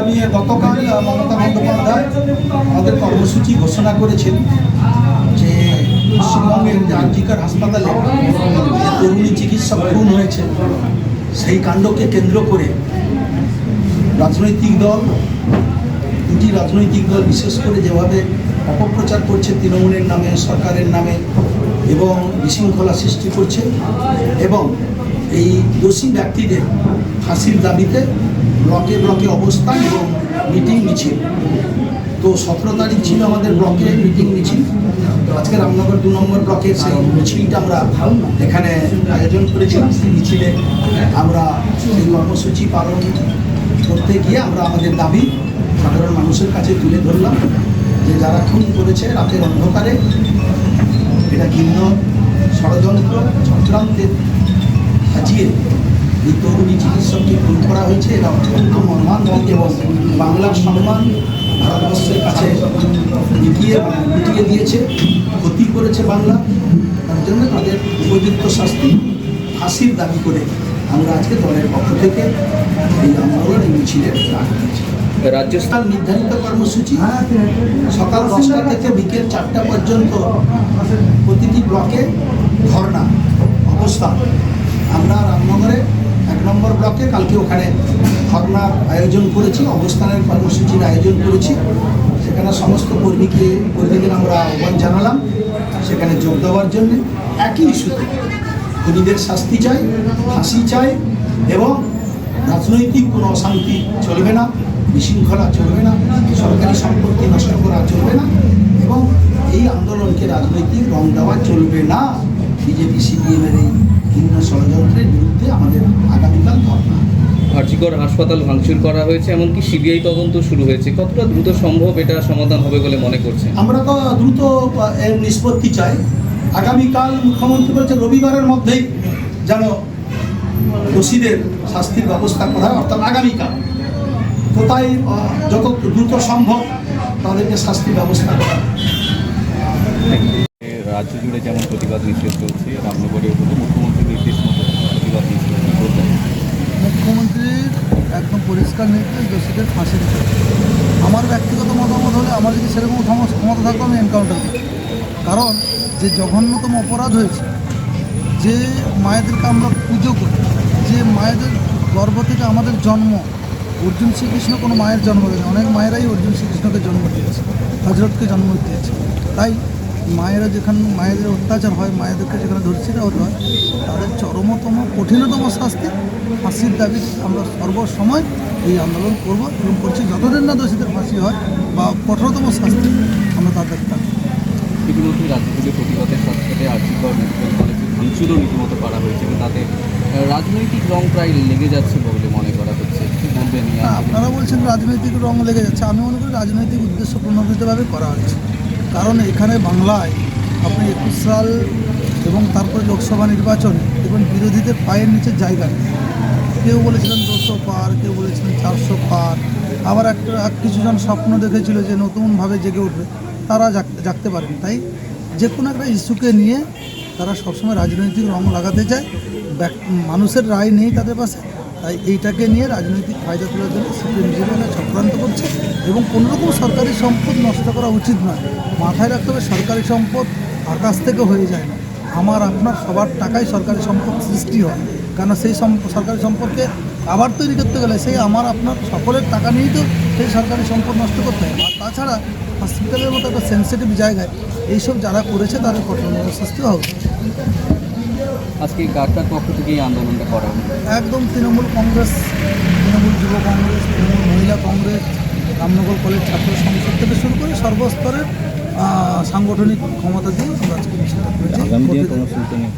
নিয়ে গতকাল মমতা বন্দ্যোপাধ্যায় আমাদের কর্মসূচি ঘোষণা করেছেন যে পশ্চিমবঙ্গের যে আরজিকর হাসপাতালে যে তরুণী চিকিৎসক খুন হয়েছে সেই কাণ্ডকে কেন্দ্র করে রাজনৈতিক দল, দুটি রাজনৈতিক দল বিশেষ করে যেভাবে অপপ্রচার করছে তৃণমূলের নামে, সরকারের নামে এবং বিশৃঙ্খলা সৃষ্টি করছে এবং এই দোষী ব্যক্তিদের ফাঁসির দাবিতে ব্লকে ব্লকে অবস্থান এবং মিটিং মিছিল। তো 17 তারিখ ছিল আমাদের ব্লকে মিটিং মিছিল। তো আজকে রামনগর 2 নম্বর ব্লকের সেই মিছিলটা আমরা এখানে আয়োজন করেছিলাম। সেই মিছিলে আমরা সেই কর্মসূচি পালন করতে গিয়ে আমরা আমাদের দাবি সাধারণ মানুষের কাছে তুলে ধরলাম যে যারা খুন করেছে রাতের অন্ধকারে, এটা ঘৃণ্য ষড়যন্ত্র চক্রান্তে সাজিয়ে এই তরুণী চিকিৎসককে খুন করা হয়েছে। এরা অত্যন্ত মর্মান্তিক এবং বাংলার সম্মান ভারতবর্ষের কাছে মিটিয়ে দিয়েছে, ক্ষতি করেছে বাংলা। তার জন্য তাদের উপযুক্ত শাস্তি ফাঁসির দাবি করে আমরা আজকে দলের পক্ষ থেকে এই আন্দোলন, এই মিছিলের ডাক দিয়েছি। রাজ্যস্থান নির্ধারিত কর্মসূচি সকাল 10টা থেকে বিকেল 4টা পর্যন্ত প্রতিটি ব্লকে ধর্ণা অবস্থান। আমরা রামনগরে 1 নম্বর ব্লকে কালকে ওখানে ধর্ণার আয়োজন করেছি, অবস্থানের কর্মসূচির আয়োজন করেছি। সেখানে সমস্ত কর্মীদের আমরা আহ্বান জানালাম সেখানে যোগ দেওয়ার জন্যে। একই ইস্যুতে খুনিদের শাস্তি চাই, ফাঁসি চাই এবং রাজনৈতিক কোনো অশান্তি চলবে না, বিশৃঙ্খলা চলবে না, সরকারি সম্পত্তি নষ্ট করা চলবে না এবং এই আন্দোলনকে রাজনৈতিক রং দেওয়া চলবে না। বিজেপি সিপিএমের এই ভিন্ন ষড়যন্ত্রের বিরুদ্ধে আমাদের আগামীকাল ধর্ণা। আরজিকর হাসপাতাল ভাঙচুর করা হয়েছে, এমনকি সিবিআই তদন্ত শুরু হয়েছে। কতটা দ্রুত সম্ভব এটা সমাধান হবে বলে মনে করছেন? আমরা তো দ্রুত এর নিষ্পত্তি চাই। আগামীকাল মুখ্যমন্ত্রী বলছে রবিবারের মধ্যেই যেন দোষীদের শাস্তির ব্যবস্থা করা হয়, অর্থাৎ আগামীকাল। তো তাই যত দ্রুত সম্ভব তাদেরকে শাস্তির ব্যবস্থা করা। রাজ্য জুড়ে যেমন প্রতিবাদ মিছিল চলছে, রামনগরেও মুখ্যমন্ত্রীর নির্দেশ মতো প্রতিবাদ মিছিল চলছে। মুখ্যমন্ত্রীর একদম পরিষ্কার নির্দেশ, দোষীদের ফাঁসি দিতে। আমার ব্যক্তিগত মতামত হলে আমার যদি সেরকম ক্ষমতা থাকতো আমি এনকাউন্টার করি। কারণ যে জঘন্যতম অপরাধ হয়েছে, যে মায়েদেরকে আমরা পুজো করি, যে মায়েদের গর্ভ থেকে আমাদের জন্ম, অর্জুন শ্রীকৃষ্ণ কোনো মায়ের জন্ম দেয়নি, অনেক মায়েরাই অর্জুন শ্রীকৃষ্ণকে জন্ম দিয়েছে, হজরতকে জন্ম দিয়েছে। তাই মায়েরা যেখানে মায়েদের অত্যাচার হয়, মায়েদেরকে যেখানে ধর্ষিত হতে হয়, তাদের চরমতম কঠিনতম শাস্তি ফাঁসির দাবি আমরা সর্বসময় এই আন্দোলন করব এবং করছি। যতদিন না দোষীদের ফাঁসি হয় বা কঠোরতম শাস্তি আমরা তাদের দাবি। ইতিমধ্যে রাজ্য থেকে প্রতিবাদের সাথে সাথে আরজিকর মেডিকেল কলেজে ভাঙচুরও রীতিমতো করা হয়েছে এবং তাতে রাজনৈতিক রং প্রায় লেগে যাচ্ছে বলে মনে করা হচ্ছে। কী বলবেন? আপনারা বলছেন রাজনৈতিক রং লেগে যাচ্ছে, আমি মনে করি রাজনৈতিক উদ্দেশ্য প্রণোদিতভাবে করা হচ্ছে। কারণ এখানে বাংলায় আপনি 21 সাল এবং তারপরে লোকসভা নির্বাচন এবং বিরোধীদের পায়ের নিচে জায়গা নেই। কেউ বলেছিলেন 200 পার, কেউ বলেছিলেন 400 পার, আবার কিছুজন স্বপ্ন দেখেছিল যে নতুনভাবে জেগে উঠবে, তারা জাগতে পারেন। তাই যে কোনো একটা ইস্যুকে নিয়ে তারা সবসময় রাজনৈতিক রং লাগাতে চায়। মানুষের রায় নেই তাদের পাশে, তাই এইটাকে নিয়ে রাজনৈতিক ফায়দা তোলার জন্য সিপিএম নিজেরা চক্রান্ত করছে এবং কোনোরকম সরকারি সম্পদ নষ্ট করা উচিত নয়। মাথায় রাখতে হবে সরকারি সম্পদ আকাশ থেকে হয়ে যায় না, আমার আপনার সবার টাকায় সরকারি সম্পদ সৃষ্টি হয়। কেন সেই সরকারি সম্পদকে আবার তৈরি করতে গেলে সেই আমার আপনার সকলের টাকা নিয়েই তো সেই সরকারি সম্পদ নষ্ট করতে হয়। আর তাছাড়া হসপিটালের মতো একটা সেন্সিটিভ জায়গায় এইসব যারা করেছে তাদের কঠোর শাস্তি হবে। আজকে কার পক্ষ থেকে এই আন্দোলনটা করা হবে? একদম তৃণমূল কংগ্রেস, তৃণমূল যুব কংগ্রেস, তৃণমূল মহিলা কংগ্রেস, রামনগর কলেজ ছাত্র সংসদ থেকে শুরু করে সর্বস্তরের সাংগঠনিক ক্ষমতা দিয়ে আমরা আজকে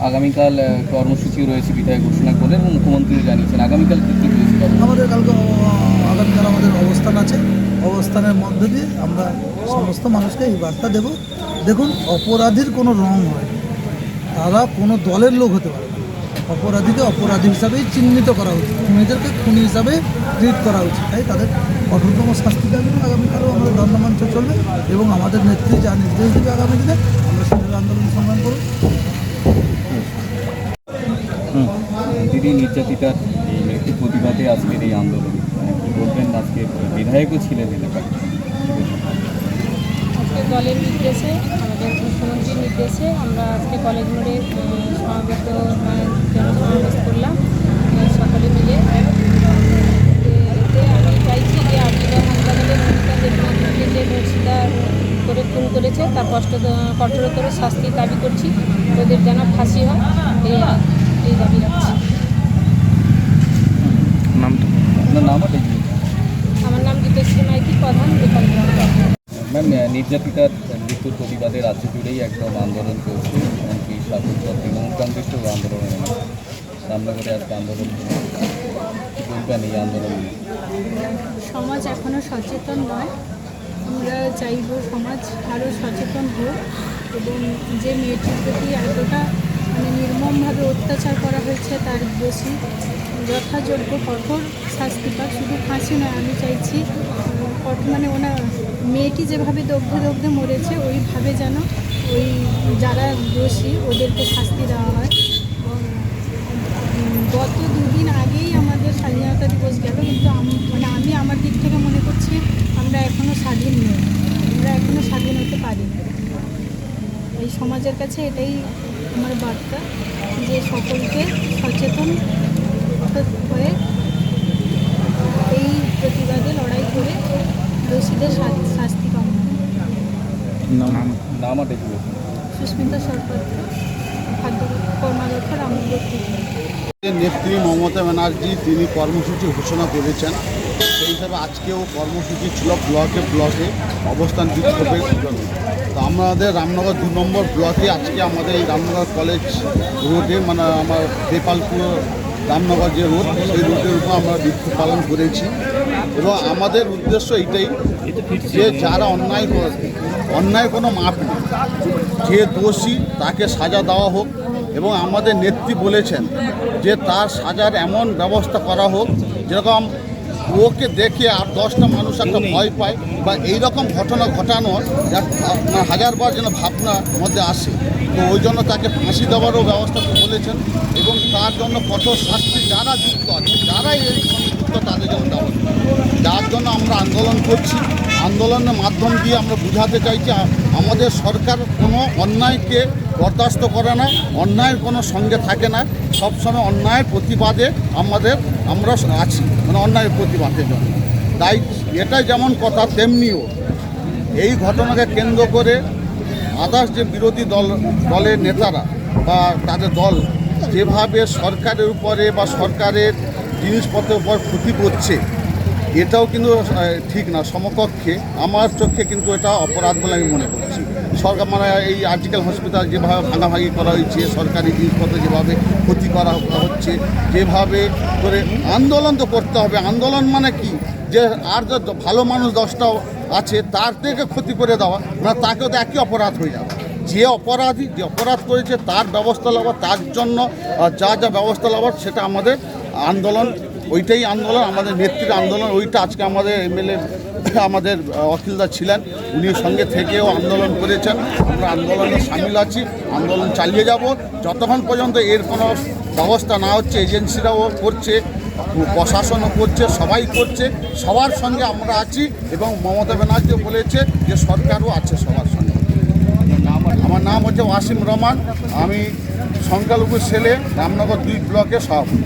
আগামীকাল কর্মসূচিও রয়েছে, বিধায়ক ঘোষণা করলেন এবং মুখ্যমন্ত্রী জানিয়েছেন। আগামীকাল কী কী রয়েছে? আগামীকাল আমাদের অবস্থান আছে। অবস্থানের মধ্য দিয়ে আমরা সমস্ত মানুষকে এই বার্তা দেব, দেখুন অপরাধীর কোনো রং হয়, তারা কোনো দলের লোক হতে পারে না। অপরাধীকে অপরাধী হিসাবেই চিহ্নিত করা উচিত, খুনিদেরকে খুনি হিসাবে ট্রিট করা উচিত। তাই তাদের কঠোরতম শাস্তি দাবি আগামীকালও আমাদের ধর্মমঞ্চ চলবে এবং আমাদের নেত্রী যা নির্দেশ দেবে আগামী দিনে আমরা সেটার আন্দোলন সংগ্রাম করব। দিদি নির্যাতিতার এই মৃত্যু প্রতিবাদে আজকের এই আন্দোলন বলবেন, আজকে বিধায়কও ছিলেন এলাকায়। আজকে দলের নির্দেশে, আমাদের মুখ্যমন্ত্রীর নির্দেশে আমরা আজকে কলেজ মোড়ে সমাবেত জনসমাবেশ করলাম সকলে মিলে। এতে আমি চাইছি যে আর্জিকর হাসপাতালে মমতা দেবনাথকে যে ধর্ষিতা করে খুন করেছে তার কঠোরতর শাস্তির দাবি করছি। ওদের যেন ফাঁসি হয় এই দাবি রাখছি। আপনার নাম আর দেখি। আমার নাম গীতশ্রী মাইতি, প্রধান বেকার গ্রাম। ম্যাম, নির্যাতিতার মৃত্যুর প্রতিবাদে রাজ্য জুড়েই একদম আন্দোলন চলছে, এমনকি শাসক দল তৃণমূল কংগ্রেসও আন্দোলনে নেমেছে। রামনগরে আজকে আন্দোলন, কি বলবেন এই আন্দোলন নিয়ে? সমাজ এখনও সচেতন নয়। আমরা চাইব সমাজ আরও সচেতন হোক এবং যে মেয়েটির প্রতি এতটা নির্মমভাবে অত্যাচার করা হয়েছে তার দোষী যথাযোগ্য কঠোর শাস্তি পাক। শুধু ফাঁসি নয়, আমি চাইছি ওনার মেয়েটি যেভাবে দগ্ধে মরেছে ওইভাবে যেন ওই যারা দোষী ওদেরকে শাস্তি দেওয়া হয়। গত দুদিন আগেই আমাদের স্বাধীনতা দিবস গেল, কিন্তু আমি আমার দিক থেকে মনে করছি আমরা এখনও স্বাধীন নই, আমরা এখনও স্বাধীন হতে পারিনি। এই সমাজের কাছে এটাই আমার বার্তা যে সকলকে সচেতন হয়ে এই প্রতিবাদে লড়াই করে দোষীদের শাস্তি কামনা। নাম আর দেখি। সুস্মিতা সরপাত্র, খাদ্য কর্মাধ্যক্ষ, রামনগর। নেত্রী মমতা ব্যানার্জি তিনি কর্মসূচি ঘোষণা করেছেন, সেই হিসাবে আজকেও কর্মসূচি ছিল ব্লকে অবস্থান বিক্ষোভের জন্য। তো আমাদের রামনগর 2 নম্বর ব্লকে আজকে আমাদের এই রামনগর কলেজ রোডে আমার দেপালপুর রামনগর যে রোড, সেই রোডের উপর আমরা বিক্ষোভ পালন করেছি। এবং আমাদের উদ্দেশ্য এইটাই যে যারা অন্যায় কোনো মাপ নেই, যে দোষী তাকে সাজা দেওয়া হোক। এবং আমাদের নেত্রী বলেছেন যে তার সাজার এমন ব্যবস্থা করা হোক যেরকম ওকে দেখে আর 10টা মানুষ একটা ভয় পায় বা এইরকম ঘটনা ঘটানো হাজারবার যেন ভাবনার মধ্যে আসে। তো ওই জন্য তাকে ফাঁসি দেওয়ারও ব্যবস্থা বলেছেন এবং তার জন্য কঠোর শাস্তি যারা যুক্ত আছে, যারাই এই সঙ্গে যুক্ত তাদের জন্য দেওয়া হবে। যার জন্য আমরা আন্দোলন করছি। আন্দোলনের মাধ্যম দিয়ে আমরা বোঝাতে চাইছি আমাদের সরকার কোনো অন্যায়কে বরদাস্ত করে না, অন্যায়ের কোনো সঙ্গে থাকে না। সবসময় অন্যায়ের প্রতিবাদে আমরা আছি, অন্যায়ের প্রতিবাদের জন্য। তাই এটাই যেমন কথা, তেমনিও এই ঘটনাকে কেন্দ্র করে আদার্স যে বিরোধী দলের নেতারা বা তাদের দল যেভাবে সরকারের উপরে বা সরকারের জিনিসপত্রের উপর ক্ষতি করছে, এটাও কিন্তু ঠিক না। সমকক্ষে আমার চোখে কিন্তু এটা অপরাধ বলে আমি মনে করছি। সরকার এই আর্জিক্যাল হসপিটাল যেভাবে ভাঙাভাঙি করা হয়েছে, সরকারি জিনিসপত্র যেভাবে ক্ষতি করা হচ্ছে, যেভাবে করে আন্দোলন তো করতে হবে। আন্দোলন মানে কি, যে আর যে ভালো মানুষ 10টা আছে তার থেকে ক্ষতি করে দেওয়া, তাকেও তো একই অপরাধ হয়ে যাবে। যে অপরাধ করেছে তার ব্যবস্থা নেওয়া, তার জন্য যা ব্যবস্থা নেওয়ার সেটা আমাদের আন্দোলন। ওইটাই আন্দোলন, আমাদের নেত্রীর আন্দোলন। ওইটা আজকে আমাদের এমএলএ আমাদের অখিলদা ছিলেন, উনি সঙ্গে থেকেও আন্দোলন করেছেন। আমরা আন্দোলনে সামিল আছি, আন্দোলন চালিয়ে যাব যতক্ষণ পর্যন্ত এর কোনো ব্যবস্থা না হচ্ছে। এজেন্সিরাও করছে, প্রশাসনও করছে, সবাই করছে, সবার সঙ্গে আমরা আছি। এবং মমতা ব্যানার্জিও বলেছে যে সরকারও আছে সবার সঙ্গে। আমার নাম হচ্ছে ওয়াসিম রহমান, আমি সংখ্যালঘু সেলে রামনগর 2 ব্লকের সভাপতি।